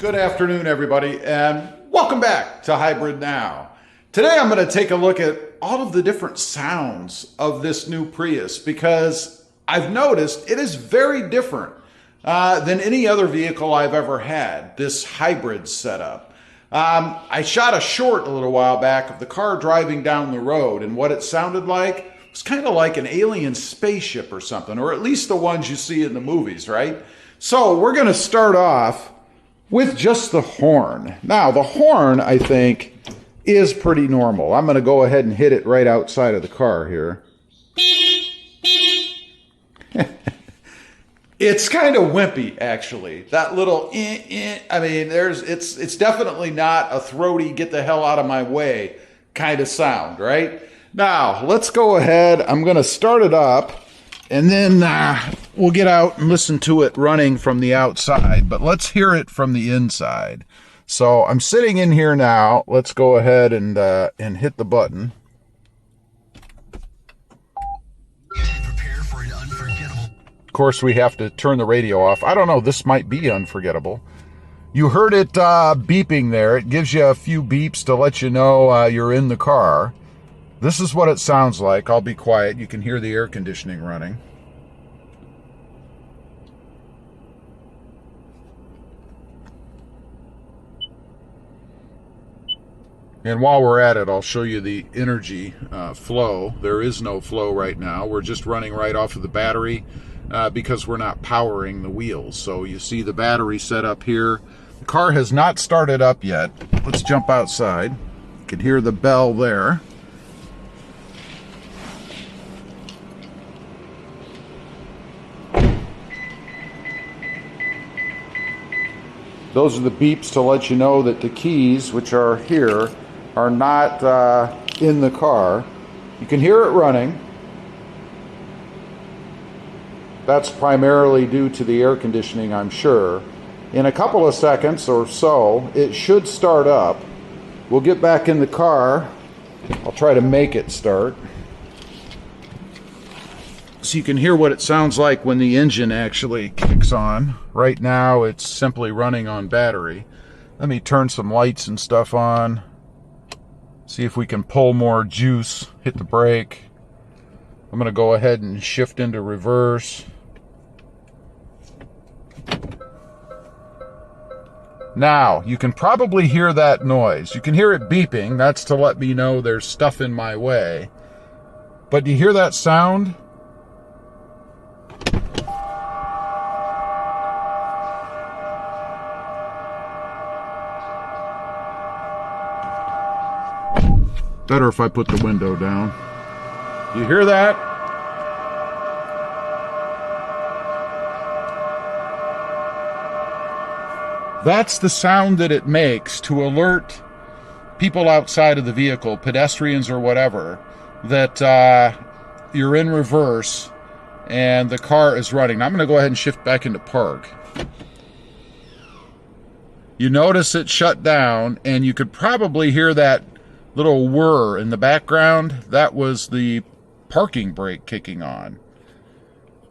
Good afternoon, everybody, and welcome back to Hybrid Now. Today I'm going to take a look at all of the different sounds of this new Prius because I've noticed it is very different than any other vehicle I've ever had, this hybrid setup. I shot a short a little while back of the car driving down the road, and what it sounded like was kind of like an alien spaceship or something, or at least the ones you see in the movies, right? So we're going to start off with just the horn. Now, the horn, I think, is pretty normal. I'm going to go ahead and hit it right outside of the car here. It's kind of wimpy, actually. That little I mean, it's definitely not a throaty, get the hell out of my way kind of sound, right? Now, let's go ahead. I'm going to start it up, and then we'll get out and listen to it running from the outside, but let's hear it from the inside. So I'm sitting in here now. Let's go ahead and hit the button. Prepare for an unforgettable. Of course, we have to turn the radio off. I don't know, this might be unforgettable. You heard it beeping there. It gives you a few beeps to let you know you're in the car. This is what it sounds like. I'll be quiet. You can hear the air conditioning running. And while we're at it, I'll show you the energy flow. There is no flow right now. We're just running right off of the battery because we're not powering the wheels. So you see the battery set up here. The car has not started up yet. Let's jump outside. You can hear the bell there. Those are the beeps to let you know that the keys, which are here, are not in the car. You can hear it running. That's primarily due to the air conditioning, I'm sure. In a couple of seconds or so, it should start up. We'll get back in the car. I'll try to make it start, so you can hear what it sounds like when the engine actually kicks on. Right now, it's simply running on battery. Let me turn some lights and stuff on. See if we can pull more juice. Hit the brake. I'm going to go ahead and shift into reverse. Now, you can probably hear that noise. You can hear it beeping. That's to let me know there's stuff in my way. But do you hear that sound? Better if I put the window down. You hear that? That's the sound that it makes to alert people outside of the vehicle, pedestrians or whatever, that you're in reverse and the car is running. Now I'm going to go ahead and shift back into park. You notice it shut down, and you could probably hear that little whir in the background. That was the parking brake kicking on.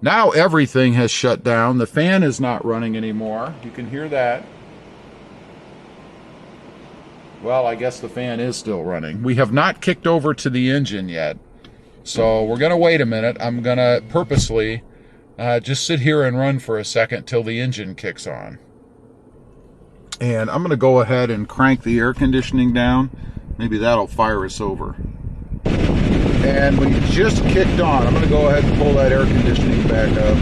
Now everything has shut down. The fan is not running anymore. You can hear that. Well, I guess the fan is still running. We have not kicked over to the engine yet. So we're going to wait a minute. I'm going to purposely just sit here and run for a second till the engine kicks on. And I'm going to go ahead and crank the air conditioning down. Maybe that'll fire us over. And when you just kicked on, I'm going to go ahead and pull that air conditioning back up.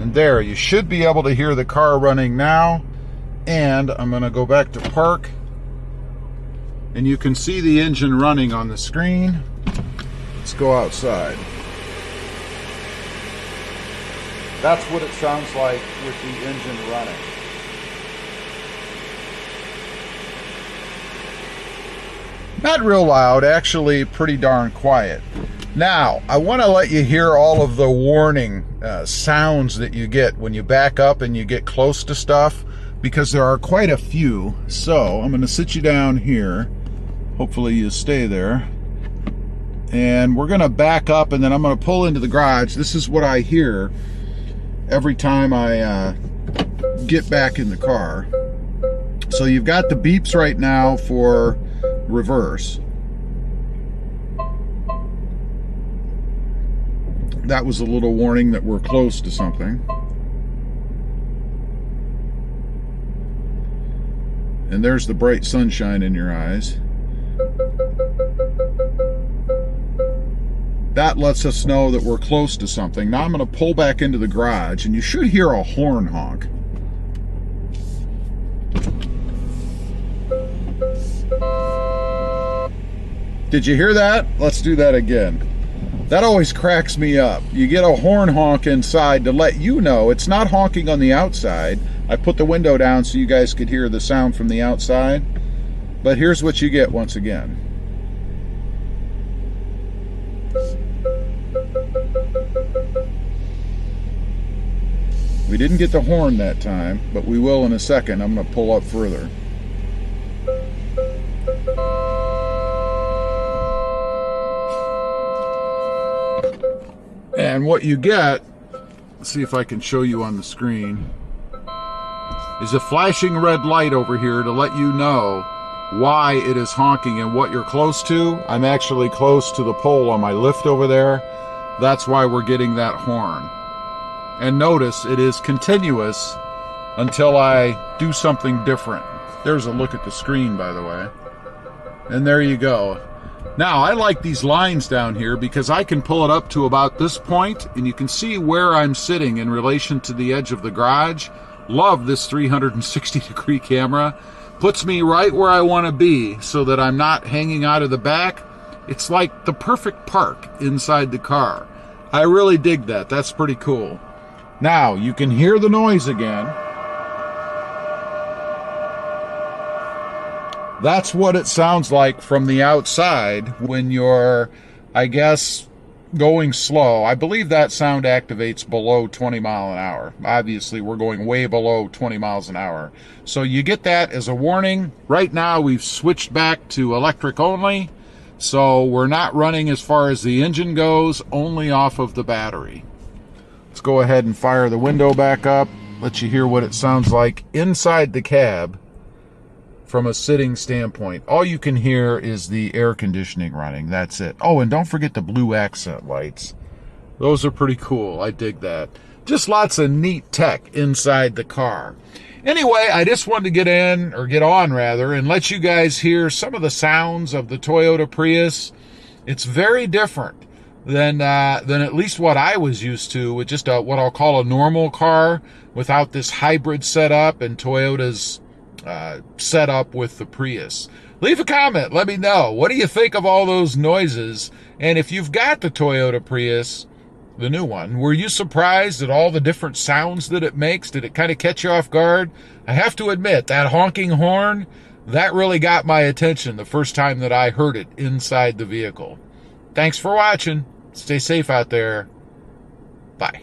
And there, you should be able to hear the car running now. And I'm going to go back to park. And you can see the engine running on the screen. Let's go outside. That's what it sounds like with the engine running. Not real loud, actually pretty darn quiet. Now, I want to let you hear all of the warning sounds that you get when you back up and you get close to stuff, because there are quite a few. So I'm going to sit you down here. Hopefully you stay there. and we're going to back up, and then I'm going to pull into the garage. This is what I hear every time I get back in the car. So you've got the beeps right now for reverse. That was a little warning that we're close to something. And there's the bright sunshine in your eyes. That lets us know that we're close to something. Now I'm going to pull back into the garage, and you should hear a horn honk. Did you hear that? Let's do that again. That always cracks me up. You get a horn honk inside to let you know it's not honking on the outside. I put the window down so you guys could hear the sound from the outside. But here's what you get once again. We didn't get the horn that time, but we will in a second. I'm going to pull up further. And what you get, let's see if I can show you on the screen, is a flashing red light over here to let you know why it is honking and what you're close to. I'm actually close to the pole on my lift over there. That's why we're getting that horn. And notice it is continuous until I do something different. There's a look at the screen, by the way. And there you go. Now, I like these lines down here because I can pull it up to about this point, and you can see where I'm sitting in relation to the edge of the garage. Love this 360-degree camera. Puts me right where I want to be so that I'm not hanging out of the back. It's like the perfect park inside the car. I really dig that. That's pretty cool. Now, you can hear the noise again. That's what it sounds like from the outside when you're, I guess, going slow. I believe that sound activates below 20 miles an hour. Obviously, we're going way below 20 miles an hour. So you get that as a warning. Right now, we've switched back to electric only. So we're not running as far as the engine goes, only off of the battery. Let's go ahead and fire the window back up. Let you hear what it sounds like inside the cab. From a sitting standpoint, all you can hear is the air conditioning running. That's it. Oh, and don't forget the blue accent lights. Those are pretty cool. I dig that. Just lots of neat tech inside the car. Anyway, I just wanted to get on, and let you guys hear some of the sounds of the Toyota Prius. It's very different than at least what I was used to with just what I'll call a normal car without this hybrid setup and Toyota's set up with the Prius. Leave a comment. Let me know. What do you think of all those noises? And if you've got the Toyota Prius, the new one, were you surprised at all the different sounds that it makes? Did it kind of catch you off guard? I have to admit, that honking horn, that really got my attention the first time that I heard it inside the vehicle. Thanks for watching. Stay safe out there. Bye.